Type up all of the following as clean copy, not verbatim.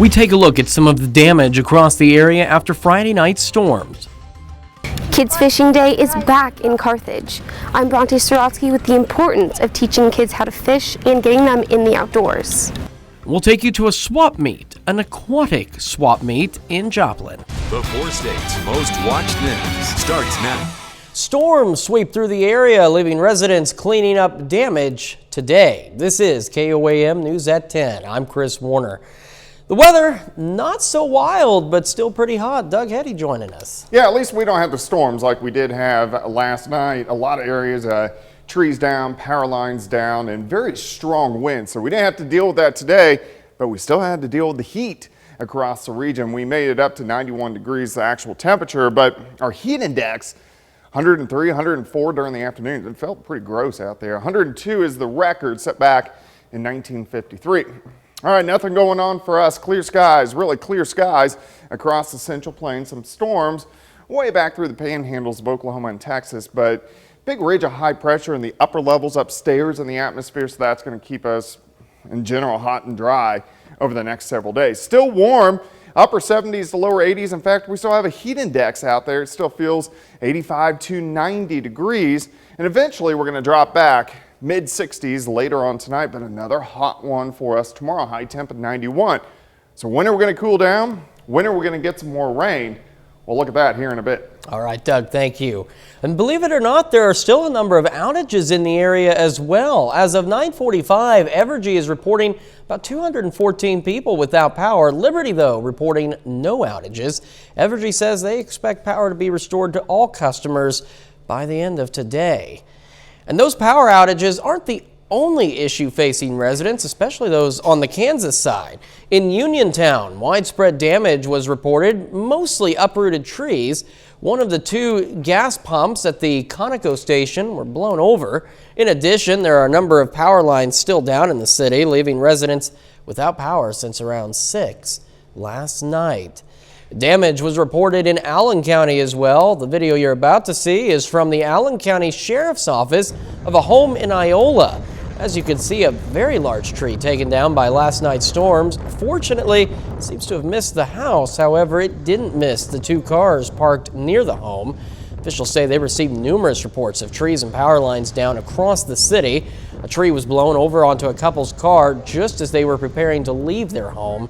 We take a look at some of the damage across the area after Friday night's storms. Kids Fishing Day is back in Carthage. I'm Bronte Sorotsky with the importance of teaching kids how to fish and getting them in the outdoors. We'll take you to a swap meet, an aquatic swap meet in Joplin. The 4 states' most watched news starts now. Storms sweep through the area, leaving residents cleaning up damage today. This is KOAM News at 10. I'm Chris Warner. The weather, not so wild, but still pretty hot. Doug Hetty joining us. Yeah, at least we don't have the storms like we did have last night. A lot of areas, trees down, power lines down, and very strong winds. So we didn't have to deal with that today, but we still had to deal with the heat across the region. We made it up to 91 degrees, the actual temperature, but our heat index, 103, 104 during the afternoon. It felt pretty gross out there. 102 is the record set back in 1953. All right, nothing going on for us. Clear skies, really clear skies across the Central Plains. Some storms way back through the panhandles of Oklahoma and Texas, but big ridge of high pressure in the upper levels upstairs in the atmosphere, so that's going to keep us in general hot and dry over the next several days. Still warm, upper 70s to lower 80s. In fact, we still have a heat index out there. It still feels 85 to 90 degrees, and eventually we're going to drop back mid 60s later on tonight, but another hot one for us tomorrow, high temp at 91. So when are we going to cool down? When are we going to get some more rain? We'll look at that here in a bit. All right, Doug, thank you. And believe it or not, there are still a number of outages in the area as well. As of 9:45, Evergy is reporting about 214 people without power. Liberty, though, reporting no outages. Evergy says they expect power to be restored to all customers by the end of today. And those power outages aren't the only issue facing residents, especially those on the Kansas side. In Uniontown, widespread damage was reported, mostly uprooted trees. One of the 2 gas pumps at the Conoco station were blown over. In addition, there are a number of power lines still down in the city, leaving residents without power since around 6 last night. Damage was reported in Allen County as well. The video you're about to see is from the Allen County Sheriff's Office of a home in Iola. As you can see, a very large tree taken down by last night's storms. Fortunately, it seems to have missed the house. However, it didn't miss the 2 cars parked near the home. Officials say they received numerous reports of trees and power lines down across the city. A tree was blown over onto a couple's car just as they were preparing to leave their home.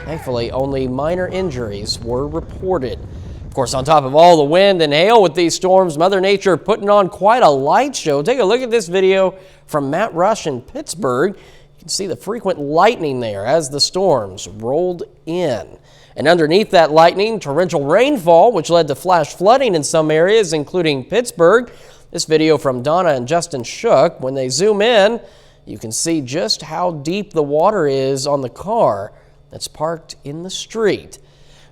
Thankfully, only minor injuries were reported. Of course, on top of all the wind and hail with these storms, Mother Nature putting on quite a light show. Take a look at this video from Matt Rush in Pittsburgh. You can see the frequent lightning there as the storms rolled in. And underneath that lightning, torrential rainfall, which led to flash flooding in some areas, including Pittsburgh. This video from Donna and Justin Shook. When they zoom in, you can see just how deep the water is on the car that's parked in the street.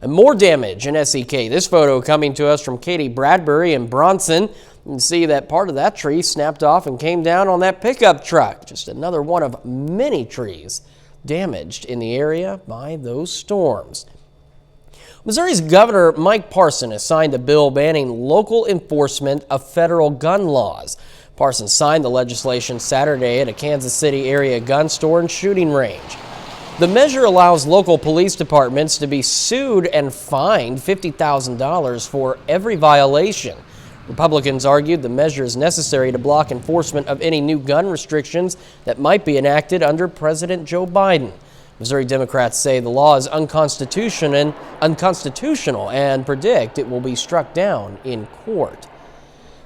And more damage in SEK. This photo coming to us from Katie Bradbury in Bronson. You can see that part of that tree snapped off and came down on that pickup truck. Just another one of many trees damaged in the area by those storms. Missouri's Governor Mike Parson has signed a bill banning local enforcement of federal gun laws. Parson signed the legislation Saturday at a Kansas City area gun store and shooting range. The measure allows local police departments to be sued and fined $50,000 for every violation. Republicans argued the measure is necessary to block enforcement of any new gun restrictions that might be enacted under President Joe Biden. Missouri Democrats say the law is unconstitutional and predict it will be struck down in court.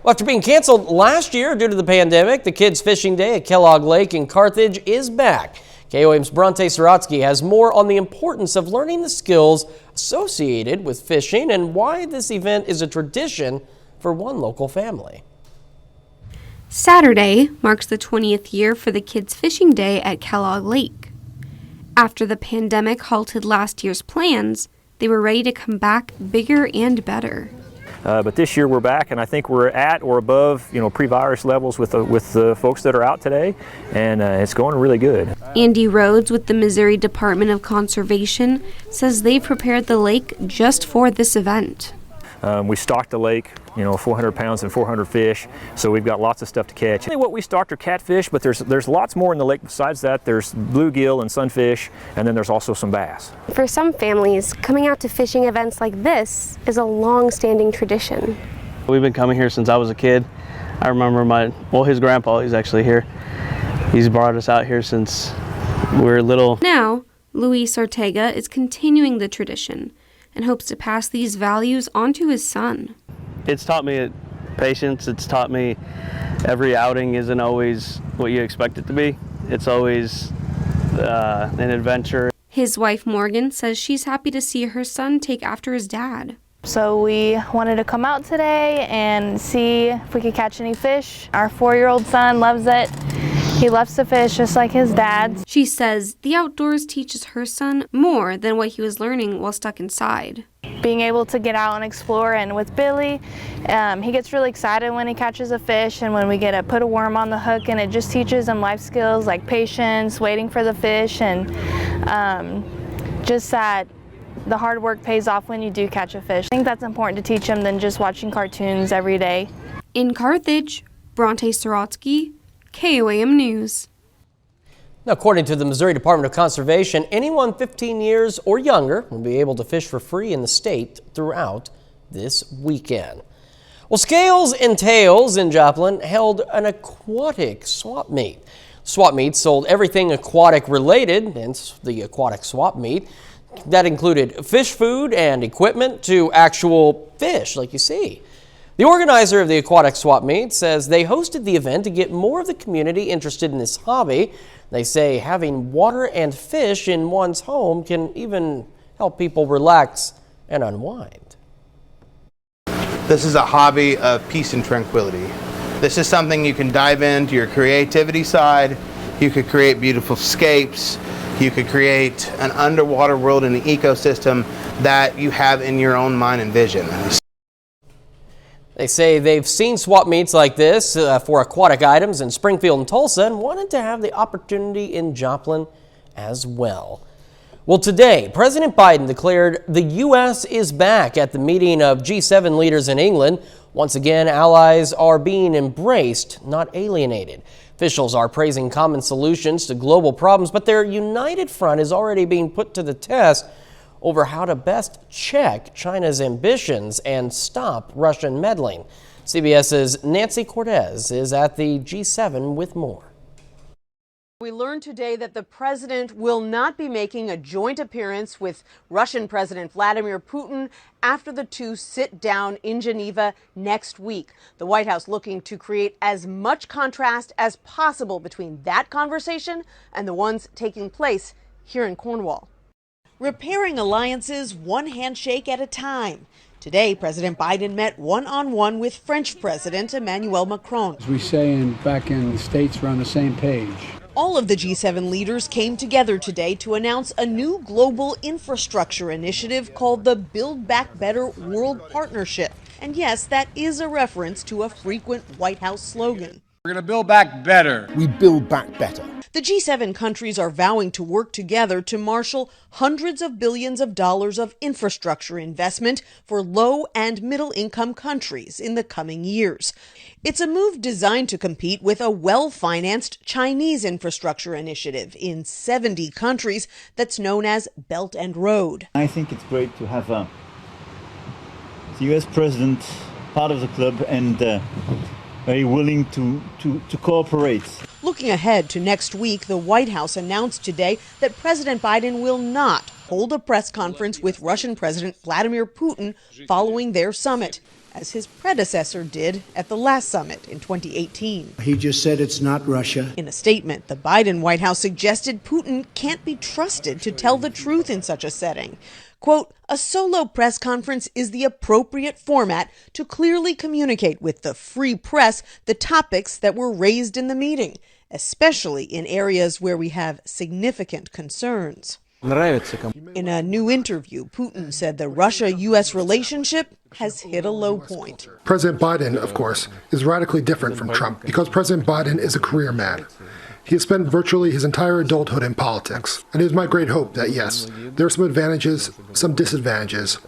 Well, after being canceled last year due to the pandemic, the Kids Fishing Day at Kellogg Lake in Carthage is back. KOAM's Bronte Sorotsky has more on the importance of learning the skills associated with fishing and why this event is a tradition for one local family. Saturday marks the 20th year for the Kids Fishing Day at Kellogg Lake. After the pandemic halted last year's plans, they were ready to come back bigger and better. But this year we're back, and I think we're at or above, pre-virus levels with the folks that are out today, and it's going really good. Andy Rhodes with the Missouri Department of Conservation says they've prepared the lake just for this event. We stocked the lake, 400 pounds and 400 fish, so we've got lots of stuff to catch. What we stocked are catfish, but there's lots more in the lake besides that. There's bluegill and sunfish, and then there's also some bass. For some families, coming out to fishing events like this is a long-standing tradition. We've been coming here since I was a kid. I remember his grandpa, he's actually here. He's brought us out here since we were little. Now, Luis Ortega is continuing the tradition and hopes to pass these values on to his son. It's taught me patience. It's taught me every outing isn't always what you expect it to be. It's always an adventure. His wife Morgan says she's happy to see her son take after his dad. So we wanted to come out today and see if we could catch any fish. Our 4-year-old son loves it. He loves to fish just like his dad. She says the outdoors teaches her son more than what he was learning while stuck inside. Being able to get out and explore, and with Billy, he gets really excited when he catches a fish and when we get to put a worm on the hook, and it just teaches him life skills like patience, waiting for the fish, and just that the hard work pays off when you do catch a fish. I think that's important to teach him than just watching cartoons every day. In Carthage, Bronte Sorotsky, KOAM News. Now, according to the Missouri Department of Conservation, anyone 15 years or younger will be able to fish for free in the state throughout this weekend. Well, Scales and Tails in Joplin held an aquatic swap meet. Swap meet sold everything aquatic related, hence the aquatic swap meet. That included fish food and equipment to actual fish like you see. The organizer of the aquatic swap meet says they hosted the event to get more of the community interested in this hobby. They say having water and fish in one's home can even help people relax and unwind. This is a hobby of peace and tranquility. This is something you can dive into your creativity side. You could create beautiful escapes. You could create an underwater world and an ecosystem that you have in your own mind and vision. They say they've seen swap meets like this for aquatic items in Springfield and Tulsa and wanted to have the opportunity in Joplin as well. Well, today, President Biden declared the U.S. is back at the meeting of G7 leaders in England. Once again, allies are being embraced, not alienated. Officials are praising common solutions to global problems, but their united front is already being put to the test over how to best check China's ambitions and stop Russian meddling. CBS's Nancy Cortez is at the G7 with more. We learned today that the president will not be making a joint appearance with Russian President Vladimir Putin after the two sit down in Geneva next week. The White House looking to create as much contrast as possible between that conversation and the ones taking place here in Cornwall. Repairing alliances one handshake at a time. Today, President Biden met one-on-one with French President Emmanuel Macron. As we say back in the States, we're on the same page. All of the G7 leaders came together today to announce a new global infrastructure initiative called the Build Back Better World Partnership. And yes, that is a reference to a frequent White House slogan. We're going to build back better. We build back better. The G7 countries are vowing to work together to marshal hundreds of billions of dollars of infrastructure investment for low and middle income countries in the coming years. It's a move designed to compete with a well-financed Chinese infrastructure initiative in 70 countries that's known as Belt and Road. I think it's great to have the U.S. president part of the club and very willing to cooperate. Looking ahead to next week, the White House announced today that President Biden will not hold a press conference with Russian President Vladimir Putin following their summit, as his predecessor did at the last summit in 2018. He just said it's not Russia. In a statement, the Biden White House suggested Putin can't be trusted to tell the truth in such a setting. Quote, a solo press conference is the appropriate format to clearly communicate with the free press the topics that were raised in the meeting, especially in areas where we have significant concerns. In a new interview, Putin said the Russia-U.S. relationship has hit a low point. President Biden, of course, is radically different from Trump because President Biden is a career man. He has spent virtually his entire adulthood in politics, and it is my great hope that, yes, there are some advantages, some disadvantages,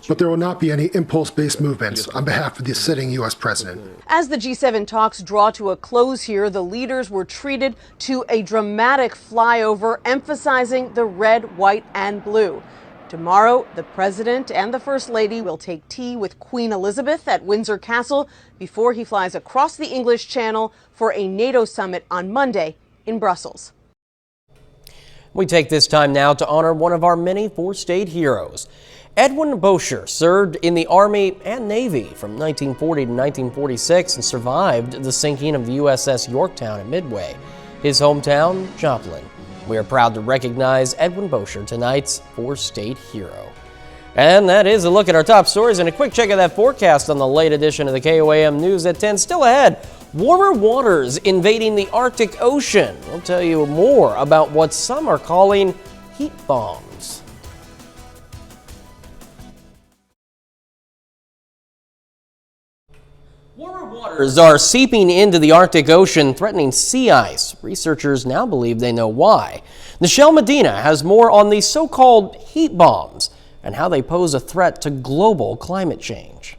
but there will not be any impulse-based movements on behalf of the sitting U.S. president. As the G7 talks draw to a close here, the leaders were treated to a dramatic flyover emphasizing the red, white, and blue. Tomorrow, the President and the First Lady will take tea with Queen Elizabeth at Windsor Castle before he flies across the English Channel for a NATO summit on Monday in Brussels. We take this time now to honor one of our many four-state heroes. Edwin Bossier served in the Army and Navy from 1940 to 1946 and survived the sinking of the USS Yorktown at Midway. His hometown, Joplin. We are proud to recognize Edwin Bossier, tonight's four-state hero. And that is a look at our top stories and a quick check of that forecast on the late edition of the KOAM News at 10. Still ahead, warmer waters invading the Arctic Ocean. We'll tell you more about what some are calling heat bombs. Warmer waters are seeping into the Arctic Ocean, threatening sea ice. Researchers now believe they know why. Nichelle Medina has more on these so-called heat bombs and how they pose a threat to global climate change.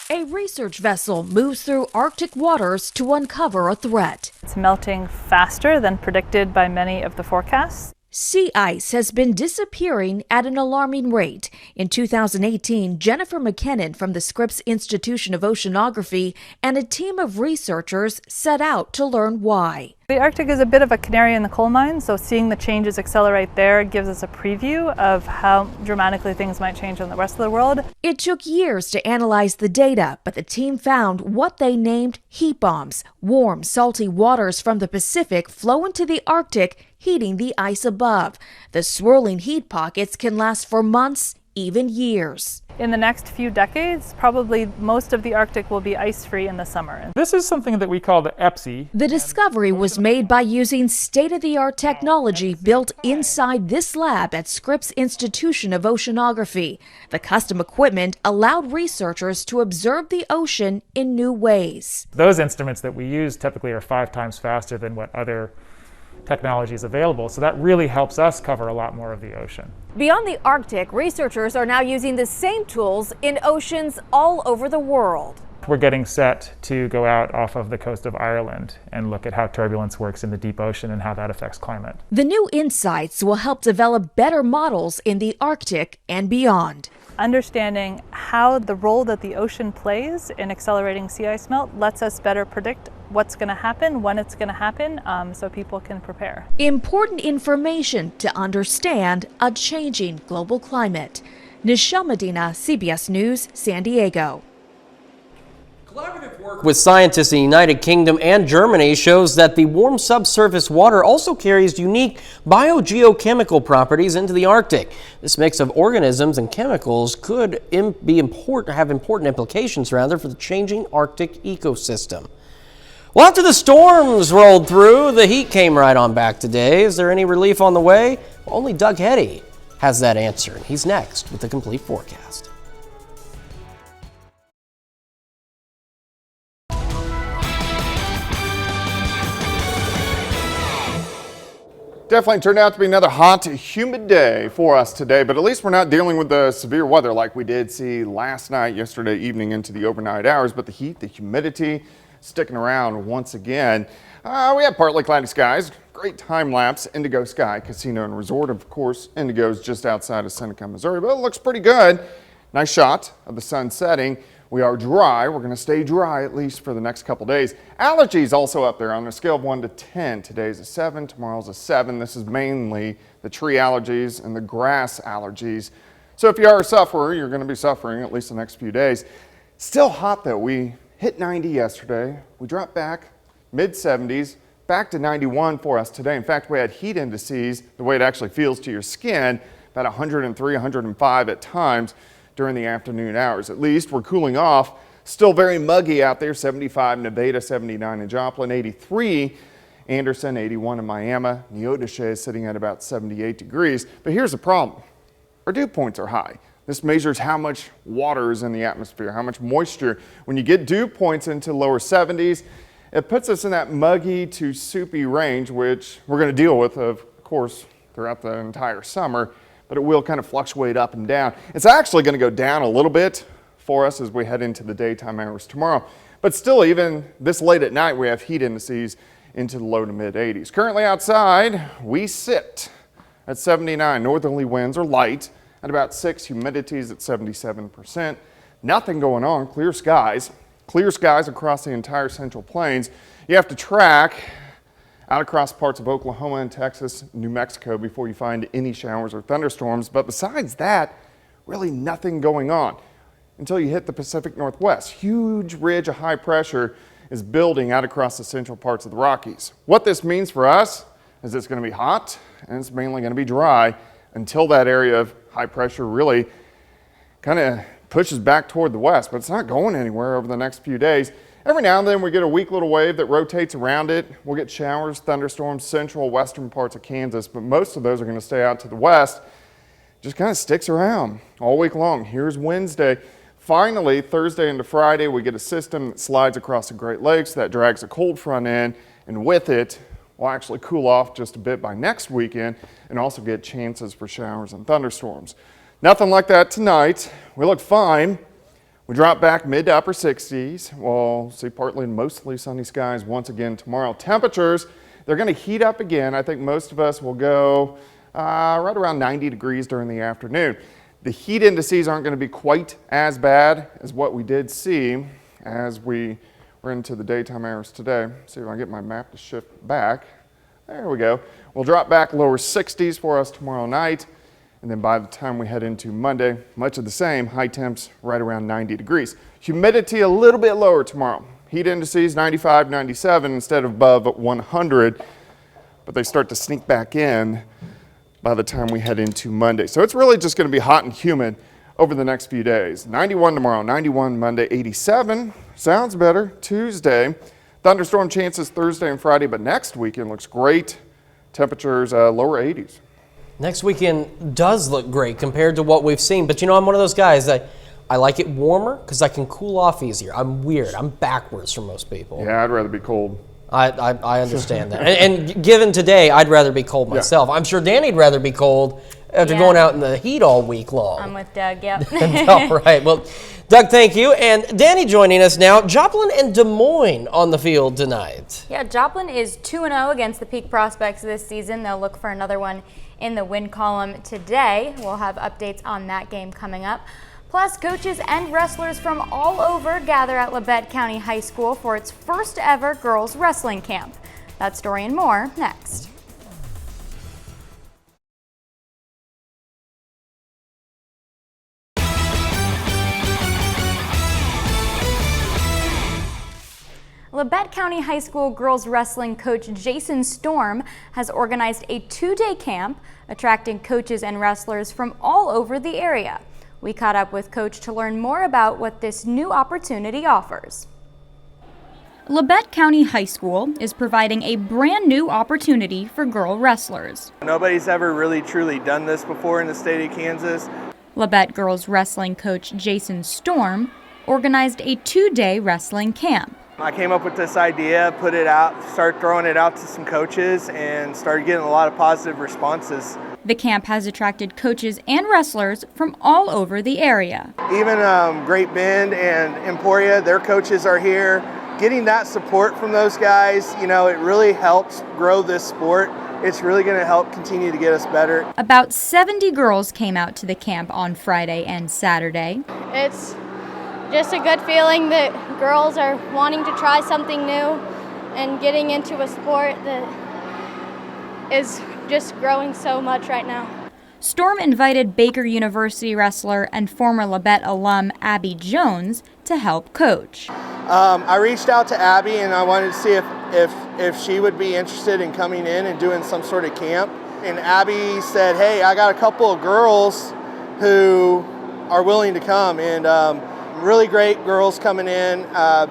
A research vessel moves through Arctic waters to uncover a threat. It's melting faster than predicted by many of the forecasts. Sea ice has been disappearing at an alarming rate. In 2018, Jennifer McKinnon from the Scripps Institution of Oceanography and a team of researchers set out to learn why. The Arctic is a bit of a canary in the coal mine, so seeing the changes accelerate there gives us a preview of how dramatically things might change in the rest of the world. It took years to analyze the data, but the team found what they named heat bombs. Warm, salty waters from the Pacific flow into the Arctic, heating the ice above. The swirling heat pockets can last for months, even years. In the next few decades, probably most of the Arctic will be ice-free in the summer. This is something that we call the EPSI. The discovery was made by using state-of-the-art technology built inside this lab at Scripps Institution of Oceanography. The custom equipment allowed researchers to observe the ocean in new ways. Those instruments that we use typically are 5 times faster than what other technology is available, so that really helps us cover a lot more of the ocean. Beyond the Arctic, researchers are now using the same tools in oceans all over the world. We're getting set to go out off of the coast of Ireland and look at how turbulence works in the deep ocean and how that affects climate. The new insights will help develop better models in the Arctic and beyond. Understanding how the role that the ocean plays in accelerating sea ice melt lets us better predict what's going to happen, when it's going to happen, so people can prepare. Important information to understand a changing global climate. Nichelle Medina, CBS News, San Diego. Collaborative work with scientists in the United Kingdom and Germany shows that the warm subsurface water also carries unique biogeochemical properties into the Arctic. This mix of organisms and chemicals could have important implications for the changing Arctic ecosystem. Well, after the storms rolled through, the heat came right on back today. Is there any relief on the way? Well, only Doug Hetty has that answer. He's next with the complete forecast. Definitely turned out to be another hot, humid day for us today, but at least we're not dealing with the severe weather like we did see last night, yesterday evening into the overnight hours, but the heat, the humidity sticking around once again. We have partly cloudy skies, great time-lapse Indigo Sky Casino and Resort. Of course, Indigo's just outside of Seneca, Missouri, but it looks pretty good. Nice shot of the sun setting. We are dry. We're going to stay dry at least for the next couple days. Allergies also up there on a scale of 1 to 10. Today's a 7, tomorrow's a 7. This is mainly the tree allergies and the grass allergies. So if you are a sufferer, you're going to be suffering at least the next few days. Still hot though. We hit 90 yesterday. We dropped back mid-70s, back to 91 for us today. In fact, we had heat indices, the way it actually feels to your skin, about 103, 105 at times during the afternoon hours. At least we're cooling off. Still very muggy out there. 75 in Nevada, 79 in Joplin, 83 Anderson, 81 in Miami. Neodesha is sitting at about 78 degrees. But here's the problem. Our dew points are high. This measures how much water is in the atmosphere, how much moisture. When you get dew points into lower 70s, It puts us in that muggy to soupy range, which we're going to deal with, of course, throughout the entire summer, but it will kind of fluctuate up and down. It's actually going to go down a little bit for us as we head into the daytime hours tomorrow. But still, even this late at night, we have heat indices into the low to mid 80s. Currently outside, we sit at 79. Northerly winds are light at about 6. Humidity is at 77%. Nothing going on. Clear skies. Clear skies across the entire Central Plains. You have to track out across parts of Oklahoma and Texas, New Mexico before you find any showers or thunderstorms. But besides that, really nothing going on until you hit the Pacific Northwest. Huge ridge of high pressure is building out across the central parts of the Rockies. What this means for us is it's going to be hot and it's mainly going to be dry until that area of high pressure really kind of pushes back toward the west, but it's not going anywhere over the next few days. Every now and then we get a weak little wave that rotates around it. We'll get showers, thunderstorms, central, western parts of Kansas, but most of those are going to stay out to the west. Just kind of sticks around all week long. Here's Wednesday. Finally, Thursday into Friday, we get a system that slides across the Great Lakes that drags a cold front in, and with it, we'll actually cool off just a bit by next weekend and also get chances for showers and thunderstorms. Nothing like that tonight. We look fine. We drop back mid to upper 60s. We'll see partly and mostly sunny skies once again tomorrow. Temperatures, they're going to heat up again. I think most of us will go right around 90 degrees during the afternoon. The heat indices aren't going to be quite as bad as what we did see as we were into the daytime hours today. See if I can get my map to shift back. There we go. We'll drop back lower 60s for us tomorrow night. And then by the time we head into Monday, much of the same, high temps right around 90 degrees. Humidity a little bit lower tomorrow. Heat indices 95, 97 instead of above 100, but they start to sneak back in by the time we head into Monday. So it's really just going to be hot and humid over the next few days. 91 tomorrow, 91 Monday, 87. Sounds better. Tuesday. Thunderstorm chances Thursday and Friday, but next weekend looks great. Temperatures lower 80s. Next weekend does look great compared to what we've seen, but you know, I'm one of those guys that I like it warmer because I can cool off easier. I'm weird. I'm backwards from most people. Yeah, I'd rather be cold. I understand that. And given today, I'd rather be cold myself. Yeah. I'm sure Danny'd rather be cold after going out in the heat all week long. I'm with Doug, yep. All right. Well, Doug, thank you. And Danny joining us now. Joplin and Des Moines on the field tonight. Yeah, Joplin is 2-0 against the Peak Prospects this season. They'll look for another one in the win column today. We'll have updates on that game coming up. Plus, coaches and wrestlers from all over gather at Labette County High School for its first ever girls wrestling camp. That story and more next. Labette County High School girls wrestling coach Jason Storm has organized a 2-day camp, attracting coaches and wrestlers from all over the area. We caught up with Coach to learn more about what this new opportunity offers. Labette County High School is providing a brand new opportunity for girl wrestlers. Nobody's ever really truly done this before in the state of Kansas. Labette girls wrestling coach Jason Storm organized a 2-day wrestling camp. I came up with this idea, put it out, started throwing it out to some coaches, and started getting a lot of positive responses. The camp has attracted coaches and wrestlers from all over the area. Even Great Bend and Emporia, their coaches are here. Getting that support from those guys, you know, it really helps grow this sport. It's really going to help continue to get us better. About 70 girls came out to the camp on Friday and Saturday. It's just a good feeling that girls are wanting to try something new and getting into a sport that is just growing so much right now. Storm invited Baker University wrestler and former Labette alum Abby Jones to help coach. I reached out to Abby and I wanted to see if she would be interested in coming in and doing some sort of camp. And Abby said, hey, I got a couple of girls who are willing to come, and really great girls coming in,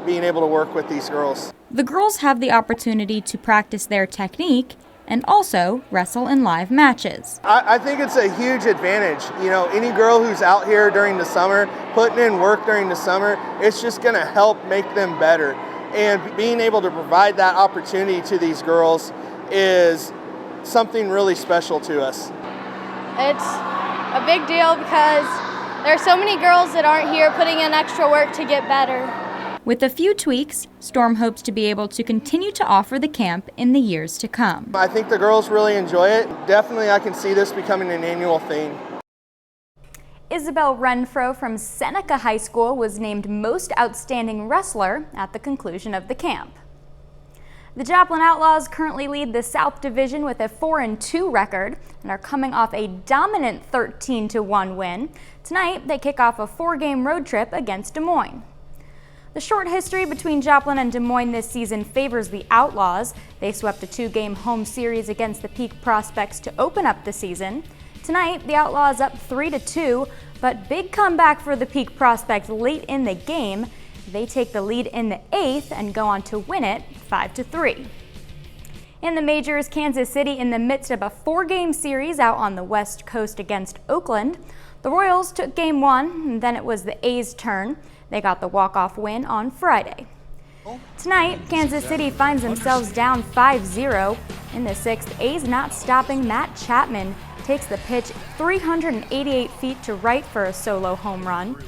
being able to work with these girls. The girls have the opportunity to practice their technique and also wrestle in live matches. I think it's a huge advantage. You know, any girl who's out here during the summer, putting in work during the summer, it's just going to help make them better. And being able to provide that opportunity to these girls is something really special to us. It's a big deal because there are so many girls that aren't here putting in extra work to get better. With a few tweaks, Storm hopes to be able to continue to offer the camp in the years to come. I think the girls really enjoy it. Definitely I can see this becoming an annual thing. Isabel Renfro from Seneca High School was named Most Outstanding Wrestler at the conclusion of the camp. The Joplin Outlaws currently lead the South Division with a 4-2 record and are coming off a dominant 13-1 win. Tonight, they kick off a 4-game road trip against Des Moines. The short history between Joplin and Des Moines this season favors the Outlaws. They swept a 2-game home series against the Peak Prospects to open up the season. Tonight, the Outlaws up 3-2, but big comeback for the Peak Prospects late in the game. They take the lead in the 8th and go on to win it 5-3. In the majors, Kansas City in the midst of a 4-game series out on the West Coast against Oakland. The Royals took game 1, and then it was the A's turn. They got the walk-off win on Friday. Tonight, Kansas City finds themselves down 5-0. In the 6th, A's not stopping. Matt Chapman takes the pitch 388 feet to right for a solo home run.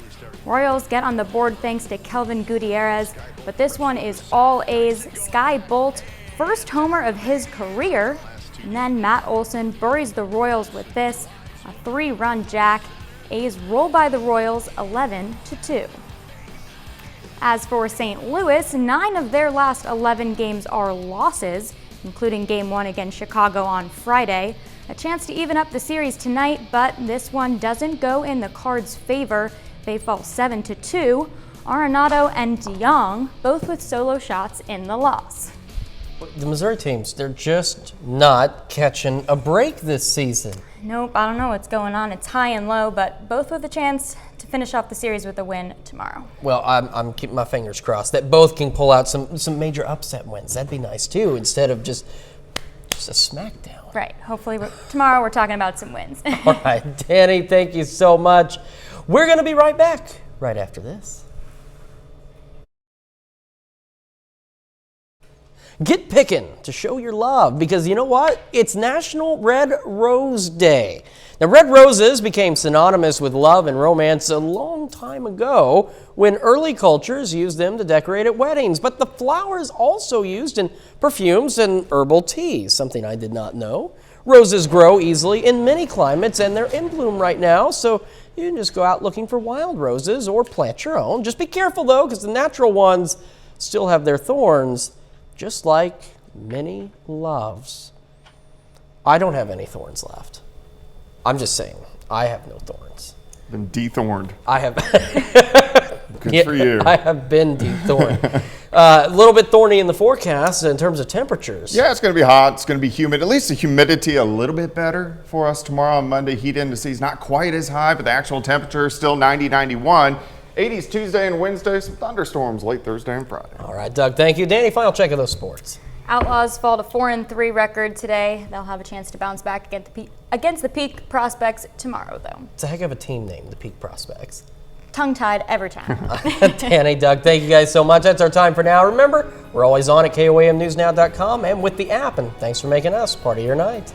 Royals get on the board thanks to Kelvin Gutierrez, but this one is all A's. Sky Bolt, first homer of his career, and then Matt Olson buries the Royals with this, a 3-run jack. A's roll by the Royals 11-2. As for St. Louis, 9 of their last 11 games are losses, including Game 1 against Chicago on Friday. A chance to even up the series tonight, but this one doesn't go in the Cards' favor. They fall 7-2. Arenado and DeYoung, both with solo shots in the loss. The Missouri teams, they're just not catching a break this season. Nope, I don't know what's going on. It's high and low, but both with a chance to finish off the series with a win tomorrow. Well, I'm keeping my fingers crossed that both can pull out some major upset wins. That'd be nice too, instead of just a smackdown. Right. Hopefully tomorrow we're talking about some wins. All right, Danny, thank you so much. We're going to be right back right after this. Get picking to show your love, because you know what? It's National Red Rose Day. Now, red roses became synonymous with love and romance a long time ago when early cultures used them to decorate at weddings. But the flower is also used in perfumes and herbal teas, something I did not know. Roses grow easily in many climates, and they're in bloom right now, so you can just go out looking for wild roses or plant your own. Just be careful, though, because the natural ones still have their thorns, just like many loves. I don't have any thorns left. I'm just saying, I have no thorns. Been dethorned. I have. Good for you. I have been dethorned. A little bit thorny in the forecast in terms of temperatures. Yeah, it's going to be hot. It's going to be humid. At least the humidity a little bit better for us tomorrow on Monday. Heat indices not quite as high, but the actual temperature is still 90, 91. 80s Tuesday and Wednesday. Some thunderstorms late Thursday and Friday. All right, Doug, thank you. Danny, final check of those sports. Outlaws fall to 4-3 record today. They'll have a chance to bounce back against the Peak Prospects tomorrow, though. It's a heck of a team name, the Peak Prospects. Tongue-tied every time. Danny, Doug, thank you guys so much. That's our time for now. Remember, we're always on at KOAMNewsNow.com and with the app, and thanks for making us part of your night.